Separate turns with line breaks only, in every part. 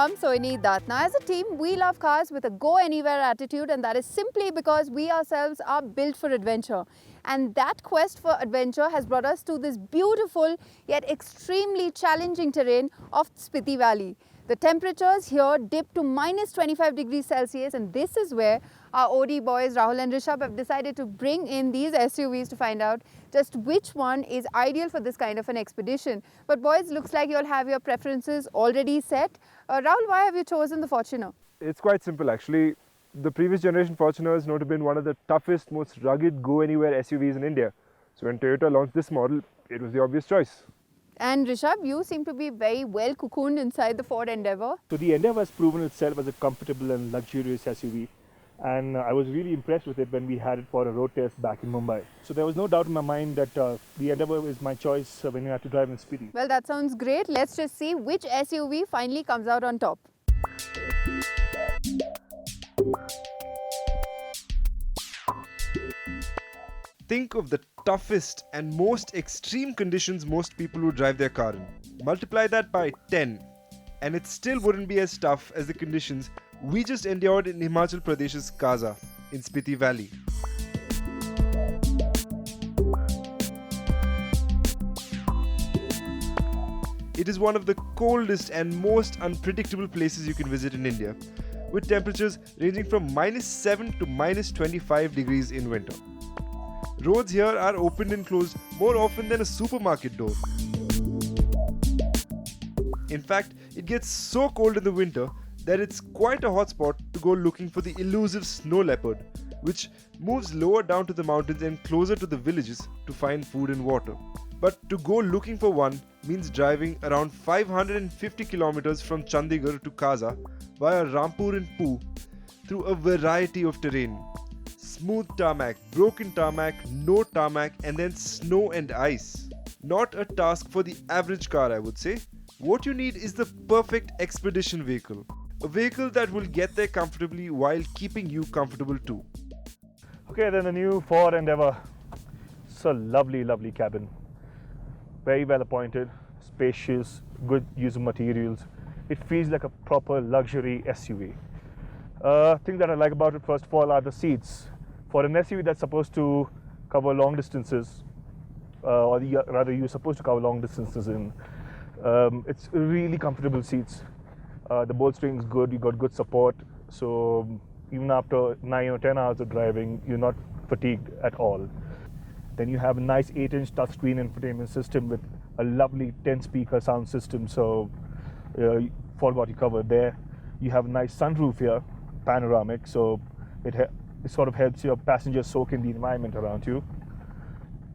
I'm Sohini, Dutt. Now, as a team, we love cars with a go-anywhere attitude, and that is simply because we ourselves are built for adventure. And that quest for adventure has brought us to this beautiful yet extremely challenging terrain of Spiti Valley. The temperatures here dip to minus 25 degrees Celsius, and this is where our OD boys Rahul and Rishabh have decided to bring in these SUVs to find out just which one is ideal for this kind of an expedition. But boys, looks like you all have your preferences already set. Rahul, why have you chosen the Fortuner?
It's quite simple actually. The previous generation Fortuner is known to have been one of the toughest, most rugged go-anywhere SUVs in India. So when Toyota launched this model, it was the obvious choice.
And Rishabh, you seem to be very well cocooned inside the Ford Endeavour.
So the Endeavour has proven itself as a comfortable and luxurious SUV, and I was really impressed with it when we had it for a road test back in Mumbai. So there was no doubt in my mind that the Endeavour is my choice when you have to drive in Spiti.
Well, that sounds great. Let's just see which SUV finally comes out on top.
Think of the toughest and most extreme conditions most people would drive their car in. Multiply that by 10 and it still wouldn't be as tough as the conditions we just endured in Himachal Pradesh's Kaza in Spiti Valley. It is one of the coldest and most unpredictable places you can visit in India, with temperatures ranging from minus 7 to minus 25 degrees in winter. Roads here are opened and closed more often than a supermarket door. In fact, it gets so cold in the winter that it's quite a hotspot to go looking for the elusive snow leopard, which moves lower down to the mountains and closer to the villages to find food and water. But to go looking for one means driving around 550 kilometers from Chandigarh to Kaza via Rampur and Poo through a variety of terrain. Smooth tarmac, broken tarmac, no tarmac, and then snow and ice. Not a task for the average car, I would say. What you need is the perfect expedition vehicle. A vehicle that will get there comfortably while keeping you comfortable too.
Okay, then the new Ford Endeavour. It's a lovely, lovely cabin. Very well appointed, spacious, good use of materials. It feels like a proper luxury SUV. Thing that I like about it, first of all, are the seats. For an SUV that's supposed to cover long distances, or rather you're supposed to cover long distances in, it's really comfortable seats. The bolstering is good, you got good support, so even after 9 or 10 hours of driving, you're not fatigued at all. Then you have a nice 8-inch touchscreen infotainment system with a lovely 10-speaker sound system, so for what you covered there. You have a nice sunroof here, panoramic, so it sort of helps your passengers soak in the environment around you.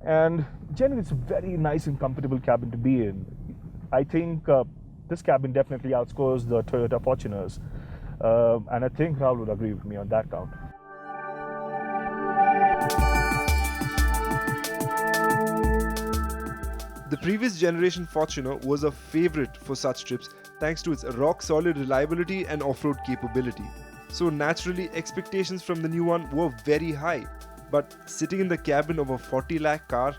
And generally it's a very nice and comfortable cabin to be in. I think this cabin definitely outscores the Toyota Fortuners, and I think Rahul would agree with me on that count.
The previous generation Fortuner was a favorite for such trips thanks to its rock-solid reliability and off-road capability. So naturally, expectations from the new one were very high. But sitting in the cabin of a 40 lakh car,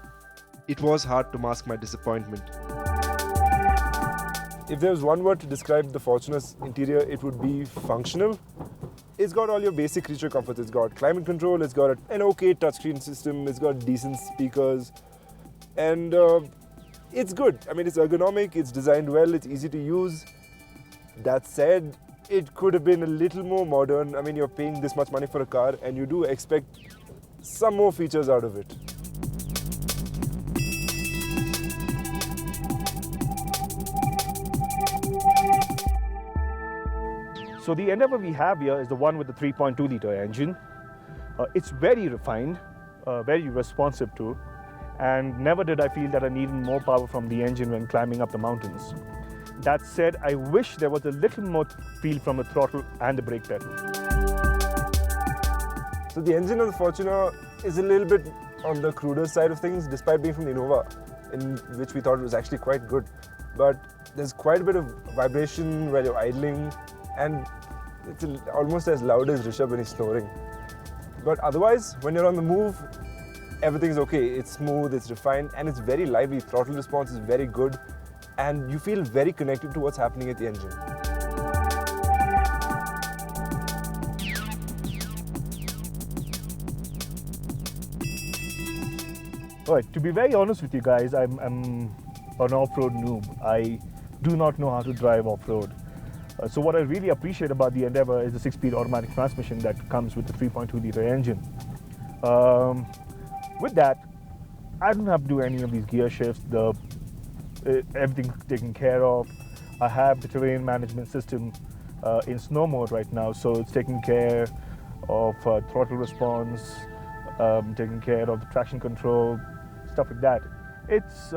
it was hard to mask my disappointment. If there was one word to describe the Fortuner's interior, it would be functional. It's got all your basic creature comforts. It's got climate control, it's got an okay touchscreen system, it's got decent speakers, and it's good. I mean, it's ergonomic, it's designed well, it's easy to use. That said, it could have been a little more modern. I mean, you're paying this much money for a car and you do expect some more features out of it.
So the Endeavour we have here is the one with the 3.2 litre engine. It's very refined, very responsive too, and never did I feel that I needed more power from the engine when climbing up the mountains. That said, I wish there was a little more feel from the throttle and the brake pedal.
So the engine of the Fortuner is a little bit on the cruder side of things, despite being from the Innova, in which we thought it was actually quite good. But there's quite a bit of vibration while you're idling, and it's almost as loud as Rishabh when he's snoring. But otherwise, when you're on the move, everything's okay. It's smooth, it's refined, and it's very lively. Throttle response is very good, and you feel very connected to what's happening at the engine.
Alright, to be very honest with you guys, I'm an off-road noob. I do not know how to drive off-road. So what I really appreciate about the Endeavour is the 6-speed automatic transmission that comes with the 3.2-litre engine. With that, I don't have to do any of these gear shifts. Everything's taken care of. I have the terrain management system in snow mode right now, so it's taking care of throttle response, taking care of the traction control, stuff like that. It's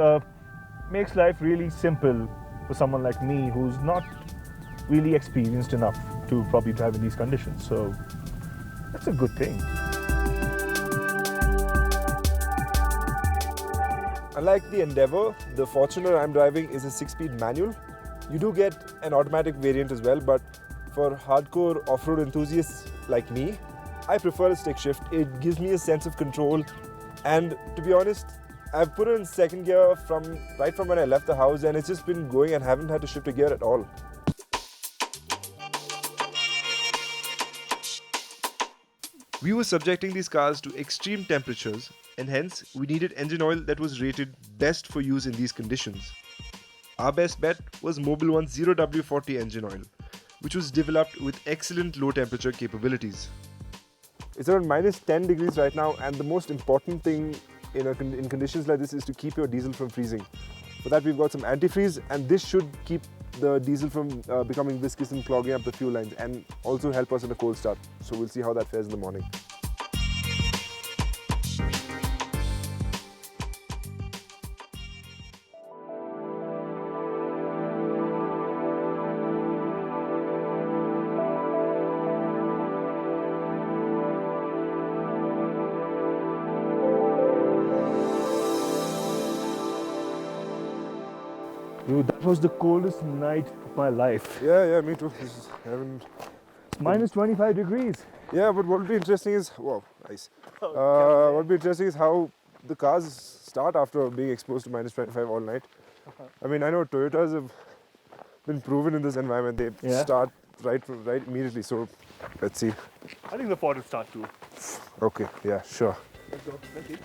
makes life really simple for someone like me who's not really experienced enough to probably drive in these conditions. So that's a good thing.
Unlike the Endeavour, the Fortuner I'm driving is a 6-speed manual. You do get an automatic variant as well, but for hardcore off-road enthusiasts like me, I prefer a stick shift. It gives me a sense of control, and to be honest, I've put it in second gear right from when I left the house, and it's just been going and haven't had to shift a gear at all. We were subjecting these cars to extreme temperatures, and hence we needed engine oil that was rated best for use in these conditions. Our best bet was Mobil 1's 0W40 engine oil, which was developed with excellent low temperature capabilities. It's around minus 10 degrees right now, and the most important thing in conditions like this is to keep your diesel from freezing. For that, we've got some antifreeze, and this should keep the diesel from becoming viscous and clogging up the fuel lines, and also help us in a cold start. So we'll see how that fares in the morning.
Dude, that was the coldest night of my life.
Yeah, me too.
Minus 25 degrees.
Yeah, but what will be interesting is, wow, nice. What will be interesting is how the cars start after being exposed to minus 25 all night. I mean, I know Toyotas have been proven in this environment. They start right immediately. So let's see.
I think the Ford will start too.
Okay, yeah, sure.
Let's go. Let's see.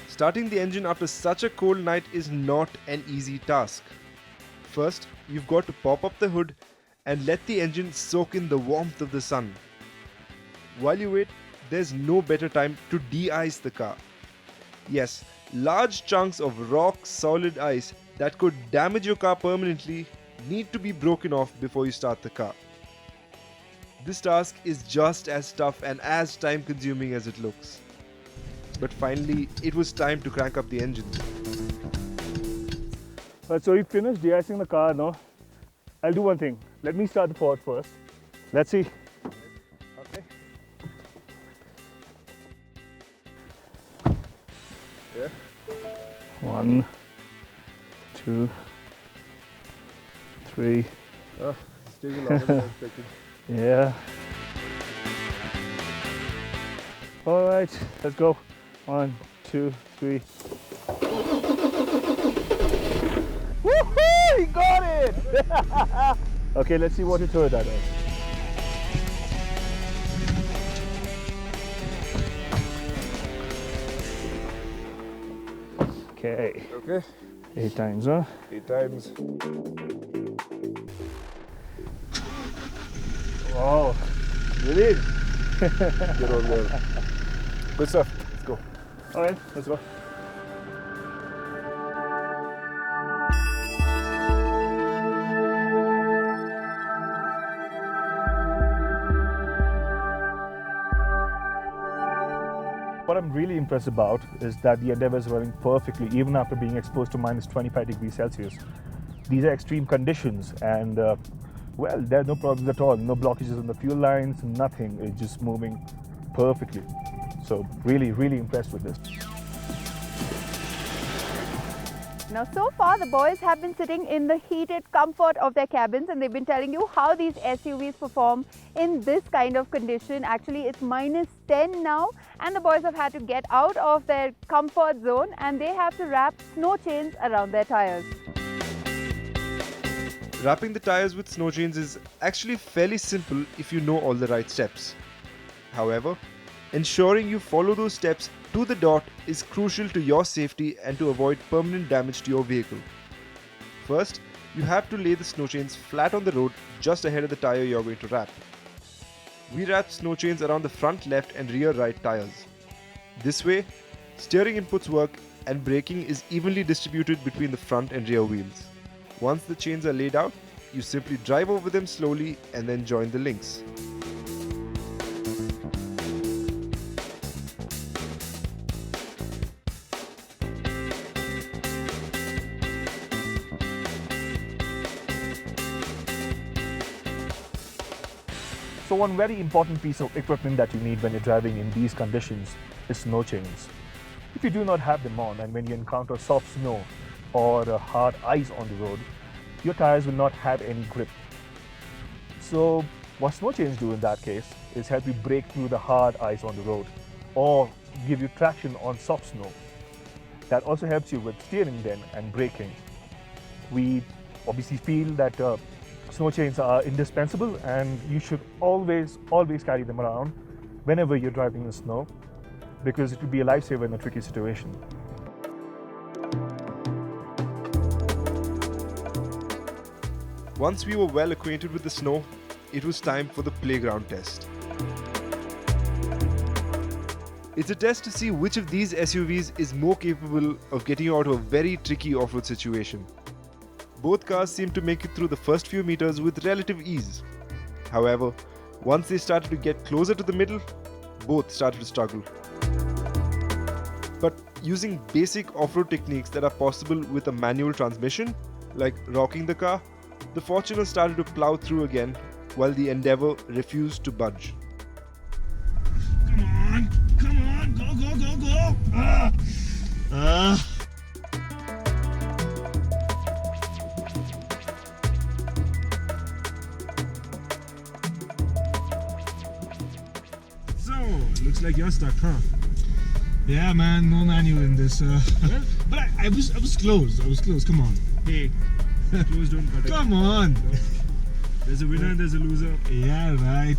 Starting the engine after such a cold night is not an easy task. First, you've got to pop up the hood and let the engine soak in the warmth of the sun. While you wait, there's no better time to de-ice the car. Yes, large chunks of rock solid ice that could damage your car permanently need to be broken off before you start the car. This task is just as tough and as time consuming as it looks. But finally, it was time to crank up the engine.
Right, so we finished de-icing the car now. I'll do one thing. Let me start the Ford first. Let's see.
Okay. Yeah.
1, 2, 3.
Oh, it's taking longer than I expected.
Yeah. All right, let's go. 1, 2, 3. Woohoo! He got it! Okay, let's see what you throw that is. Okay.
Okay.
8 times, huh?
8 times.
Wow. Really?
Good old girl. Good stuff. Let's go.
All right, let's go. What I'm really impressed about is that the Endeavour is running perfectly even after being exposed to minus 25 degrees Celsius. These are extreme conditions, and well, there are no problems at all. No blockages on the fuel lines, nothing. It's just moving perfectly. So really, really impressed with this.
Now, so far the boys have been sitting in the heated comfort of their cabins, and they've been telling you how these SUVs perform in this kind of condition. Actually, it's minus 10 now, and the boys have had to get out of their comfort zone, and they have to wrap snow chains around their tires.
Wrapping the tires with snow chains is actually fairly simple if you know all the right steps. However, Ensuring you follow those steps to the dot is crucial to your safety and to avoid permanent damage to your vehicle. First, you have to lay the snow chains flat on the road just ahead of the tire you're going to wrap. We wrap snow chains around the front left and rear right tires. This way, steering inputs work and braking is evenly distributed between the front and rear wheels. Once the chains are laid out, you simply drive over them slowly and then join the links.
So one very important piece of equipment that you need when you're driving in these conditions is snow chains. If you do not have them on, and when you encounter soft snow or hard ice on the road, your tires will not have any grip. So what snow chains do in that case is help you break through the hard ice on the road or give you traction on soft snow. That also helps you with steering then and braking. We obviously feel that snow chains are indispensable, and you should always carry them around whenever you're driving in the snow, because it will be a lifesaver in a tricky situation.
Once we were well acquainted with the snow, it was time for the playground test. It's a test to see which of these SUVs is more capable of getting you out of a very tricky off-road situation. Both cars seemed to make it through the first few meters with relative ease. However, once they started to get closer to the middle, both started to struggle. But using basic off-road techniques that are possible with a manual transmission, like rocking the car, the Fortuner started to plow through again, while the Endeavour refused to budge.
Come on, go. So, looks like you're stuck, huh?
Yeah, man, no manual in this.
Well, but I was close. Come on. Hey, close don't cut it.
Come on.
There's a winner and there's a loser.
Yeah, right.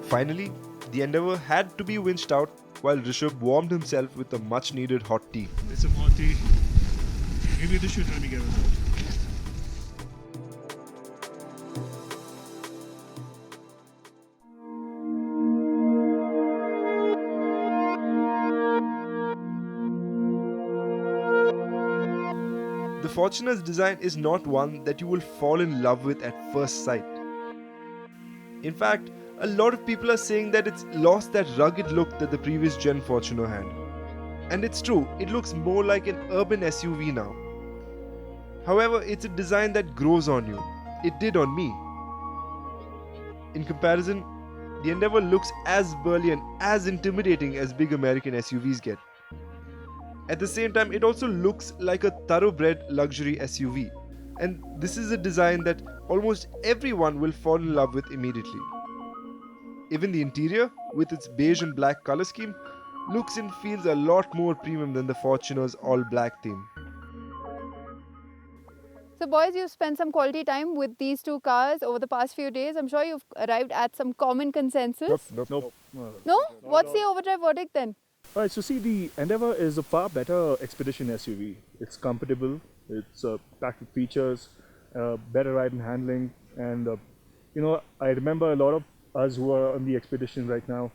Finally, the Endeavour had to be winched out while Rishabh warmed himself with a much needed hot tea.
There's some hot tea. Maybe this should help me get us out.
The Fortuner's design is not one that you will fall in love with at first sight. In fact, a lot of people are saying that it's lost that rugged look that the previous gen Fortuner had. And it's true, it looks more like an urban SUV now. However, it's a design that grows on you. It did on me. In comparison, the Endeavour looks as burly and as intimidating as big American SUVs get. At the same time, it also looks like a thoroughbred luxury SUV. And this is a design that almost everyone will fall in love with immediately. Even the interior, with its beige and black color scheme, looks and feels a lot more premium than the Fortuner's all-black theme.
So boys, you've spent some quality time with these two cars over the past few days. I'm sure you've arrived at some common consensus.
Nope.
No? What's the overdrive verdict then?
Alright, so see, the Endeavour is a far better expedition SUV. It's comfortable, it's packed with features, better ride and handling, and I remember a lot of us who are on the expedition right now,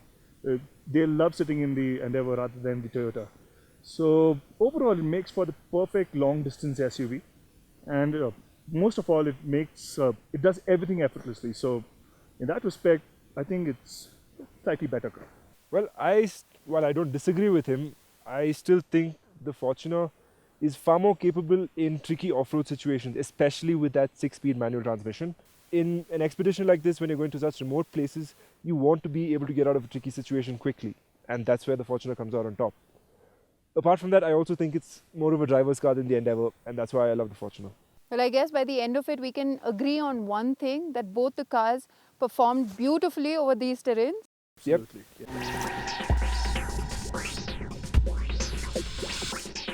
they love sitting in the Endeavour rather than the Toyota. So overall, it makes for the perfect long distance SUV, and most of all, it does everything effortlessly. So in that respect, I think it's slightly better car.
Well, while I don't disagree with him, I still think the Fortuner is far more capable in tricky off-road situations, especially with that 6-speed manual transmission. In an expedition like this, when you're going to such remote places, you want to be able to get out of a tricky situation quickly, and that's where the Fortuner comes out on top. Apart from that, I also think it's more of a driver's car than the Endeavour, and that's why I love the Fortuner.
Well, I guess by the end of it, we can agree on one thing, that both the cars performed beautifully over these terrains.
Yep.
Absolutely. Yeah.